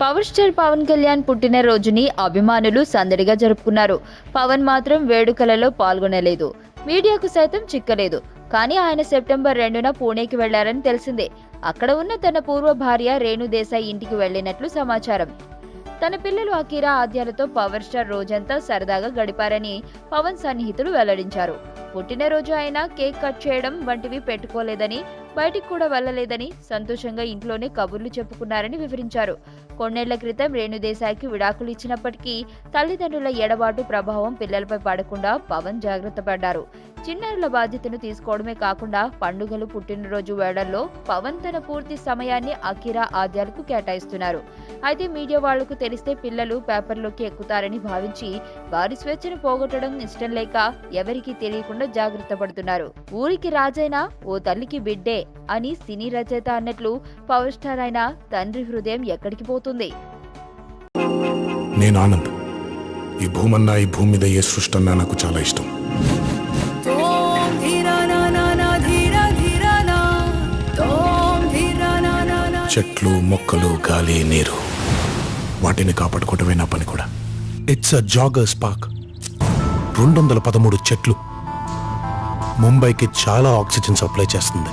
Power star Pawan Kalyan పుట్టినరోజుని అభిమానులు సందడిగా జరుపుకున్నారు. పవన్ మాత్రం వేడుకలలో పాల్గొనలేదు, మీడియాకు సైతం చిక్కలేదు. కానీ ఆయన సెప్టెంబర్ 2న పూణేకి వెళ్లారని తెలిసిందే. అక్కడ ఉన్న తన పూర్వ భార్య రేణు దేశాయ్ ఇంటికి వెళ్లినట్లు సమాచారం. తన పిల్లలు అకీరా ఆద్యాలతో పవర్ స్టార్ రోజంతా సరదాగా గడిపారని పవన్ సన్నిహితులు వెల్లడించారు. పుట్టినరోజు ఆయన కేక్ కట్ చేయడం వంటివి పెట్టుకోలేదని, బయటికి కూడా వెళ్లలేదని, సంతోషంగా ఇంట్లోనే కబుర్లు చెప్పుకున్నారని వివరించారు. కొన్నేళ్ల క్రితం రేణు దేశాయ్కి విడాకులు ఇచ్చినప్పటికీ తల్లిదండ్రుల ఎడబాటు ప్రభావం పిల్లలపై పడకుండా పవన్ జాగ్రత్త పడ్డారు. చిన్నారుల బాధ్యతను తీసుకోవడమే కాకుండా పండుగలు, పుట్టినరోజు వేళల్లో పవన్ తన పూర్తి సమయాన్ని అకీరా ఆద్యాలకు కేటాయిస్తున్నారు. అయితే మీడియా వాళ్లకు తెలిస్తే పిల్లలు పేపర్లోకి ఎక్కుతారని భావించి వారి స్వేచ్ఛను పోగొట్టడం ఇష్టం లేక ఎవరికీ తెలియకుండా జాగ్రత్త పడుతున్నారు. ఊరికి రాజైనా ఓ తల్లికి బిడ్డే అని సినీ రచయిత అన్నట్లు పవర్ స్టార్ అయిన తండ్రి హృదయం ఎక్కడికి పోతుంది? నేను ఆనంద్. ఈ భూమన్నా, ఈ భూమి మీద ఏ సృష్టి అన్నా నాకు చాలా ఇష్టం. చెట్లు, మొక్కలు, గాలి, నీరు, వాటిని కాపాడుకోవటమే నా పని కూడా. It's a joggers park. 213 చెట్లు ముంబైకి చాలా ఆక్సిజన్ సప్లై చేస్తుంది.